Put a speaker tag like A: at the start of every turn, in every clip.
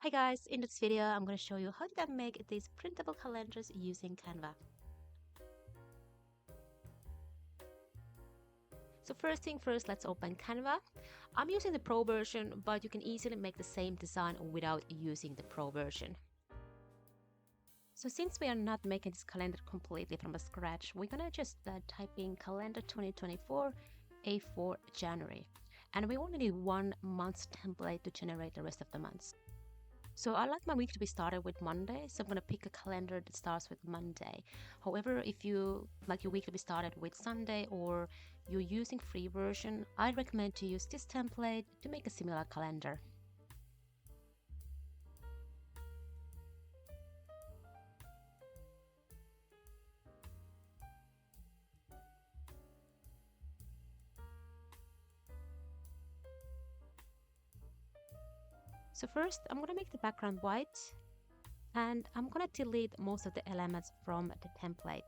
A: Hi guys, in this video I'm going to show you how to make these printable calendars using Canva. So first thing first, let's open Canva. I'm using the Pro version, but you can easily make the same design without using the Pro version. So since we are not making this calendar completely from scratch, we're going to just type in calendar 2024 A4 January. And we only need 1 month's template to generate the rest of the months. So I like my week to be started with Monday, so I'm going to pick a calendar that starts with Monday. However, if you like your week to be started with Sunday or you're using free version, I recommend to use this template to make a similar calendar. So first, I'm going to make the background white and I'm going to delete most of the elements from the template.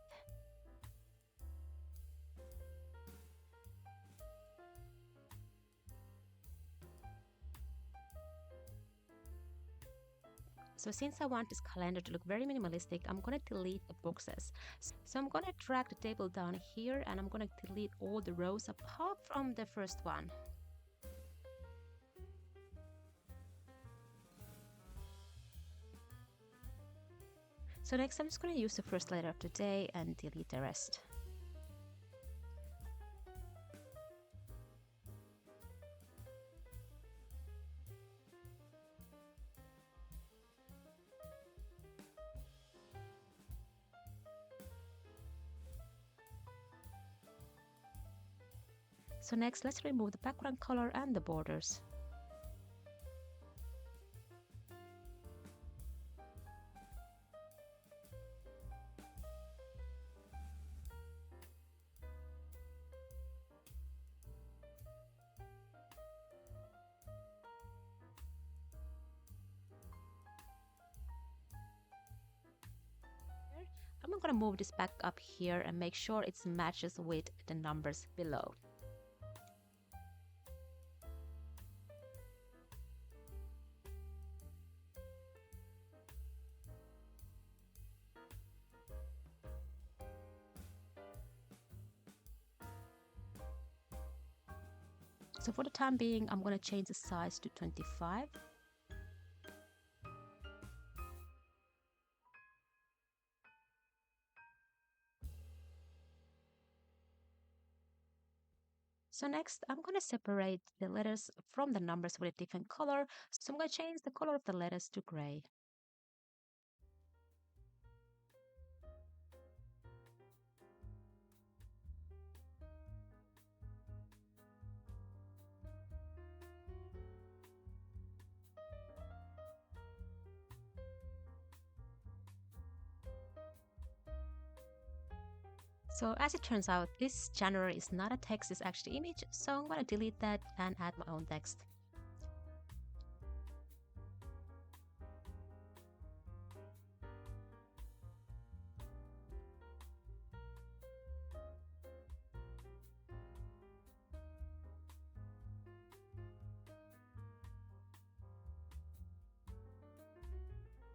A: So since I want this calendar to look very minimalistic, I'm going to delete the boxes. So I'm going to drag the table down here and I'm going to delete all the rows apart from the first one. So next I'm just going to use the first letter of the day and delete the rest. So next let's remove the background color and the borders. I'm going to move this back up here and make sure it matches with the numbers below. So for the time being, I'm going to change the size to 25. So next, I'm going to separate the letters from the numbers with a different color. So I'm going to change the color of the letters to gray. So as it turns out, this January is not a text, it's actually image. So I'm going to delete that and add my own text.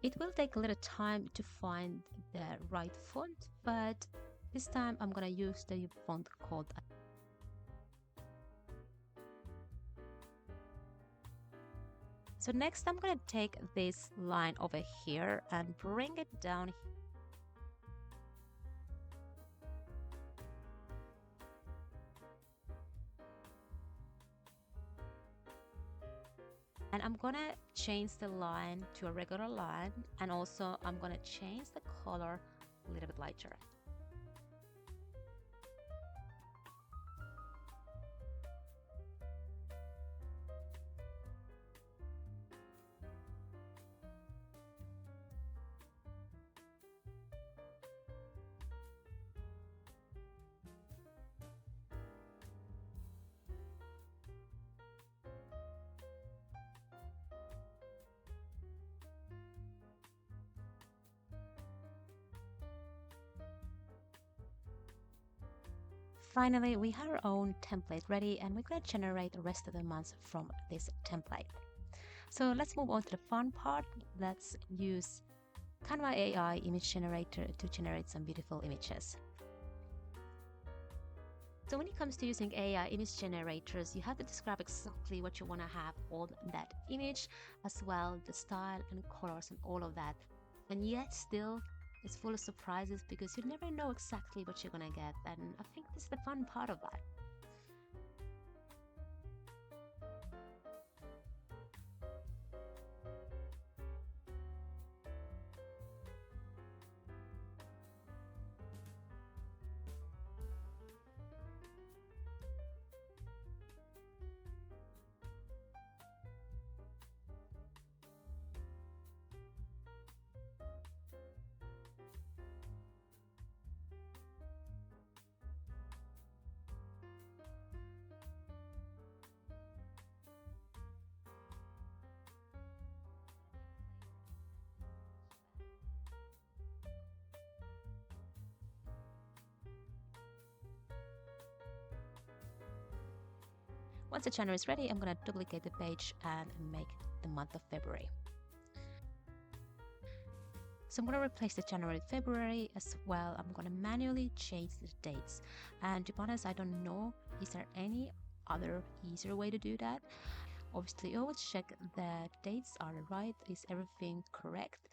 A: It will take a little time to find the right font, but this time I'm going to use the font called. So next I'm going to take this line over here and bring it down. And I'm going to change the line to a regular line, and also I'm going to change the color a little bit lighter. Finally, we have our own template ready and we're going to generate the rest of the months from this template. So let's move on to the fun part. Let's use Canva AI image generator to generate some beautiful images. So when it comes to using AI image generators, you have to describe exactly what you want to have on that image, as well the style and colors and all of that. And yet still, it's full of surprises because you never know exactly what you're gonna get. And I think this is the fun part of that. Once the channel is ready, I'm going to duplicate the page and make the month of February. So I'm going to replace the January, February as well. I'm going to manually change the dates. And to be honest, I don't know, is there any other easier way to do that? Obviously, always check the dates are right. Is everything correct?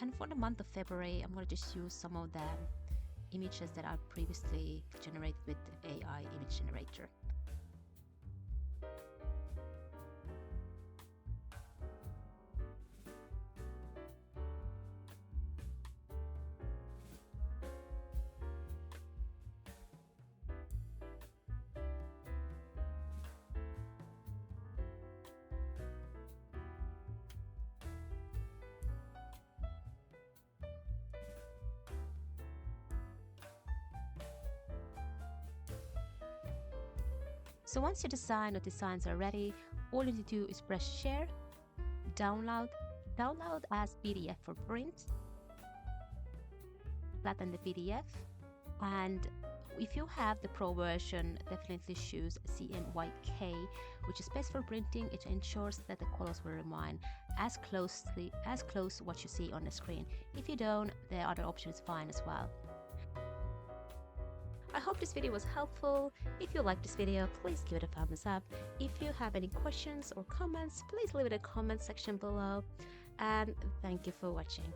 A: And for the month of February, I'm going to just use some of the images that I previously generated with AI image generator. So once your design or designs are ready, all you need to do is press share, download as PDF for print, flatten the PDF, and if you have the Pro version, definitely choose CMYK, which is best for printing. It ensures that the colors will remain as close to what you see on the screen. If you don't, the other option is fine as well. I hope this video was helpful. If you liked this video, please give it a thumbs up. If you have any questions or comments, please leave it in the comment section below. And thank you for watching.